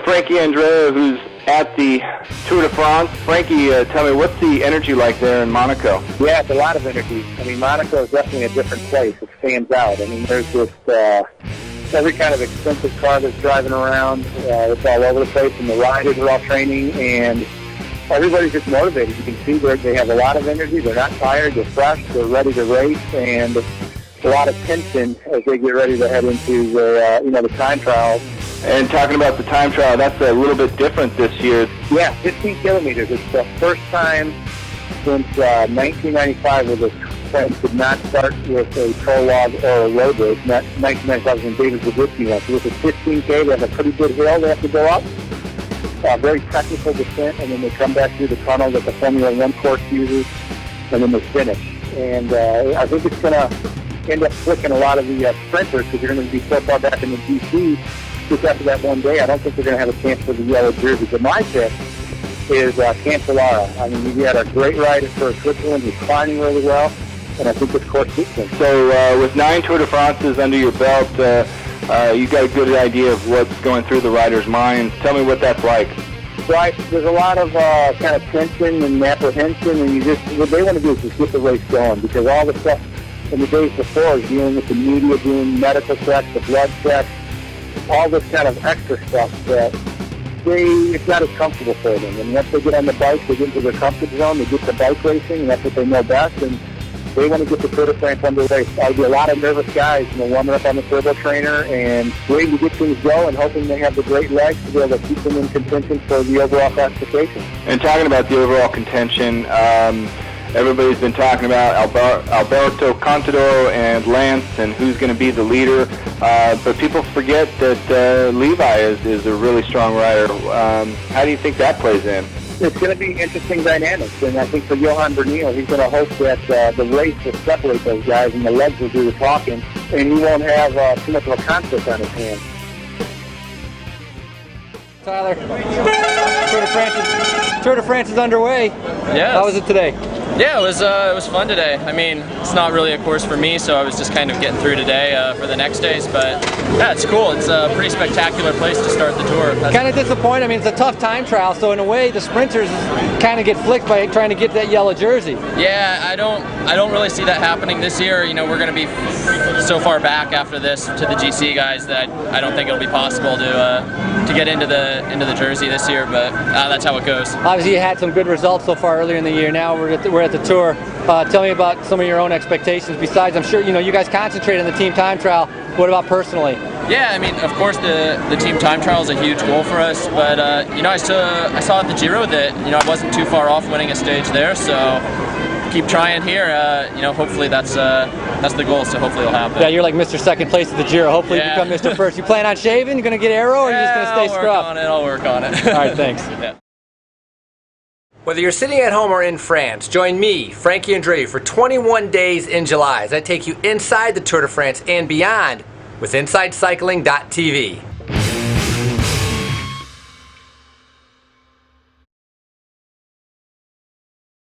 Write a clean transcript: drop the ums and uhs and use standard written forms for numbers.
Frankie Andreu, who's at the Tour de France. Frankie, tell me, what's the energy like there in Monaco? Yeah, it's a lot of energy. I mean, Monaco is definitely a different place. It stands out. I mean, there's just every kind of expensive car that's driving around. It's all over the place, and the riders are all training, and everybody's just motivated. You can see they have a lot of energy. They're not tired. They're fresh. They're ready to race, and a lot of tension as they get ready to head into the time trials. And talking about the time trial, that's a little bit different this year. Yeah, 15 kilometers. It's the first time since 1995 where the France did not start with a prologue or a road race. 1995 when David Zabriskie went. So this is 15K. They have a pretty good hill they have to go up. Very technical descent, and then they come back through the tunnel that the Formula One course uses, and then they finish. And I think it's going to end up flicking a lot of the sprinters because you're going to be so far back in the GC. Just after that one day, I don't think they're going to have a chance for the yellow jersey. But my pick is Cancellara. I mean, he had a great rider for Switzerland. He's climbing really well, and I think this course suits him. So with 9 Tour de France's under your belt, you've got a good idea of what's going through the riders' minds. Tell me what that's like. Right. There's a lot of kind of tension and apprehension, and what they want to do is just get the race going, because all the stuff in the days before is dealing with the media, doing medical checks, the blood checks, all this kind of extra stuff that it's not as comfortable for them. And once they get on the bike, they get into their comfort zone, they get to bike racing, and that's what they know best, and they want to get the Tour de France underway. There'll be a lot of nervous guys, warming up on the turbo trainer and waiting to get things going, and hoping they have the great legs to be able to keep them in contention for the overall classification. And talking about the overall contention, everybody's been talking about Alberto Contador and Lance and who's going to be the leader, but people forget that Levi is a really strong rider. How do you think that plays in? It's going to be interesting dynamics, and I think for Johan Bernil, he's going to hope that the race will separate those guys and the legs will do the talking, and he won't have too much of a conflict on his hands. Tyler, Tour de France is underway. Yeah. How was it today? Yeah, it was fun today. I mean, it's not really a course for me, so I was just kind of getting through today for the next days. But yeah, it's cool. It's a pretty spectacular place to start the tour. Kind of disappointed. I mean, it's a tough time trial, so in a way, the sprinters kind of get flicked by trying to get that yellow jersey. Yeah, I don't really see that happening this year. We're going to be so far back after this to the GC guys that I don't think it'll be possible to get into the jersey this year. But that's how it goes. Obviously, you had some good results so far earlier in the year. Now we're at the tour. Tell me about some of your own expectations. Besides, I'm sure you guys concentrate on the team time trial. What about personally? Yeah, I mean, of course, the team time trial is a huge goal for us. But I saw at the Giro that I wasn't too far off winning a stage there. So keep trying here. Hopefully that's the goal. So hopefully it'll happen. Yeah, you're like Mr. Second Place at the Giro. Hopefully you become Mr. First. You plan on shaving? You're gonna get arrow, or you're just gonna stay scruff? I'll work on it. All right, thanks. Yeah. Whether you're sitting at home or in France, join me, Frankie Andreu, for 21 days in July as I take you inside the Tour de France and beyond with InsideCycling.tv.